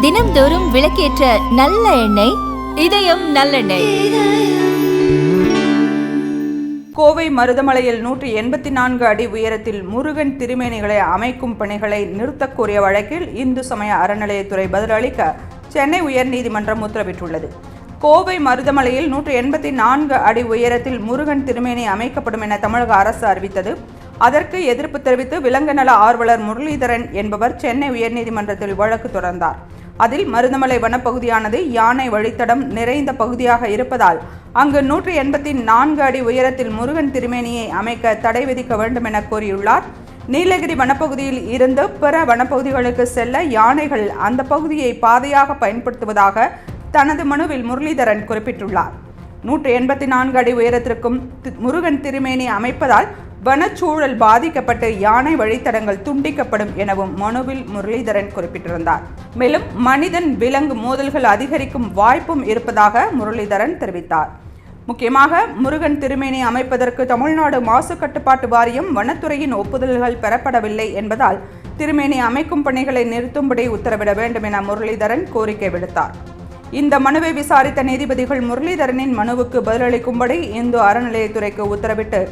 தினம்தோறும் விளக்கேற்ற நல்ல எண்ணெய் இதயம் நல்லெண்ணெய். கோவை மருதமலையில் 184 அடி உயரத்தில் முருகன் திருமேனிகளை அமைக்கும் பணிகளை நிறுத்தக் கோரிய வழக்கில் இந்து சமய அறநிலையத்துறை பதிலளிக்க சென்னை உயர்நீதிமன்றம் உத்தரவிட்டுள்ளது. கோவை மருதமலையில் 184 அடி உயரத்தில் முருகன் திருமேனி அமைக்கப்படும் என தமிழக அரசு அறிவித்தது. அதற்கு எதிர்ப்பு தெரிவித்து விலங்கு நல ஆர்வலர் முரளிதரன் என்பவர் சென்னை உயர்நீதிமன்றத்தில் வழக்கு தொடர்ந்தார். அதில் மருதமலை வனப்பகுதியானது யானை வழித்தடம் நிறைந்த பகுதியாக இருப்பதால் அங்கு 184 அடி உயரத்தில் முருகன் திருமேனியை அமைக்க தடை விதிக்க வேண்டும் என கோரியுள்ளார். நீலகிரி வனப்பகுதியில் இருந்து பிற வனப்பகுதிகளுக்கு செல்ல யானைகள் அந்த பகுதியை பாதையாக பயன்படுத்துவதாக தனது மனுவில் முரளிதரன் குறிப்பிட்டுள்ளார். 184 அடி உயரத்திற்கும் முருகன் திருமேனி அமைப்பதால் வனச்சூழல் பாதிக்கப்பட்டு யானை வழித்தடங்கள் துண்டிக்கப்படும் எனவும் மனுவில் முரளிதரன் குறிப்பிட்டிருந்தார். மேலும் மனிதன் விலங்கு மோதல்கள் அதிகரிக்கும் வாய்ப்பும் இருப்பதாக முரளிதரன் தெரிவித்தார். முக்கியமாக முருகன் திருமேனி அமைப்பதற்கு தமிழ்நாடு மாசு கட்டுப்பாட்டு வாரியம் வனத்துறையின் ஒப்புதல்கள் பெறப்படவில்லை என்பதால் திருமேனி அமைக்கும் பணிகளை நிறுத்தும்படி உத்தரவிட வேண்டும் என முரளிதரன் கோரிக்கை விடுத்தார். இந்த மனுவை விசாரித்த நீதிபதிகள் முரளிதரனின் மனுவுக்கு பதிலளிக்கும்படி இந்து அறநிலையத்துறைக்கு உத்தரவிட்டு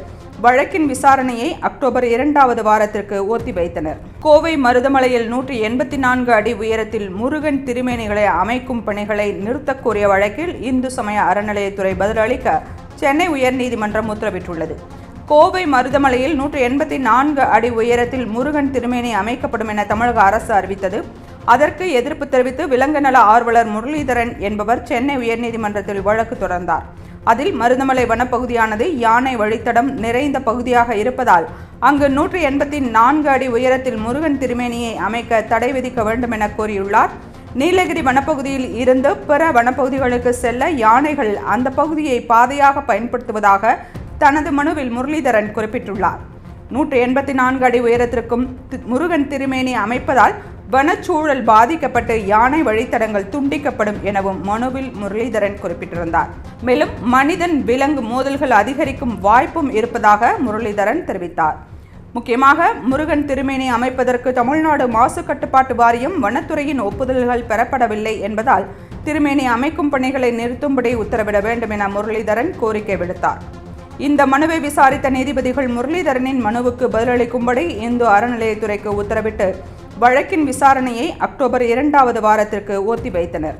வழக்கின் விசாரணையை அக்டோபர் 2வது வாரத்திற்கு ஒத்திவைத்தனர். கோவை மருதமலையில் 184 அடி உயரத்தில் முருகன் திருமேனிகளை அமைக்கும் பணிகளை நிறுத்தக் கோரிய வழக்கில் இந்து சமய அறநிலையத்துறை பதிலளிக்க சென்னை உயர்நீதிமன்றம் உத்தரவிட்டுள்ளது. கோவை மருதமலையில் 184 அடி உயரத்தில் முருகன் திருமேனி அமைக்கப்படும் என தமிழக அரசு அறிவித்தது. அதற்கு எதிர்ப்பு தெரிவித்து விலங்கு நல ஆர்வலர் முரளிதரன் என்பவர் சென்னை உயர்நீதிமன்றத்தில் வழக்கு தொடர்ந்தார். அதில் மருதமலை வனப்பகுதியானது யானை வழித்தடம் நிறைந்த பகுதியாக இருப்பதால் அங்கு 184 அடி உயரத்தில் முருகன் திருமேனியை அமைக்க தடை விதிக்க வேண்டும் என கோரியுள்ளார். நீலகிரி வனப்பகுதியில் இருந்து பிற வனப்பகுதிகளுக்கு செல்ல யானைகள் அந்த பகுதியை பாதையாக பயன்படுத்துவதாக தனது மனுவில் முரளிதரன் குறிப்பிட்டுள்ளார். 184 அடி உயரத்திற்கும் முருகன் திருமேனி அமைப்பதால் வனச்சூழல் பாதிக்கப்பட்டு யானை வழித்தடங்கள் துண்டிக்கப்படும் எனவும் மனுவில் முரளிதரன் குறிப்பிட்டிருந்தார். மேலும் மனிதன் விலங்கு மோதல்கள் அதிகரிக்கும் வாய்ப்பும் இருப்பதாக முரளிதரன் தெரிவித்தார். முக்கியமாக முருகன் திருமேனி அமைப்பதற்கு தமிழ்நாடு மாசு கட்டுப்பாட்டு வாரியம் வனத்துறையின் ஒப்புதல்கள் பெறப்படவில்லை என்பதால் திருமேனி அமைக்கும் பணிகளை நிறுத்தும்படி உத்தரவிட வேண்டும் என முரளிதரன் கோரிக்கை விடுத்தார். இந்த மனுவை விசாரித்த நீதிபதிகள் முரளிதரனின் மனுவுக்கு பதிலளிக்கும்படி இந்து அறநிலையத்துறைக்கு உத்தரவிட்டு வழக்கின் விசாரணையை அக்டோபர் 2வது வாரத்திற்கு ஒத்திவைத்தனர்.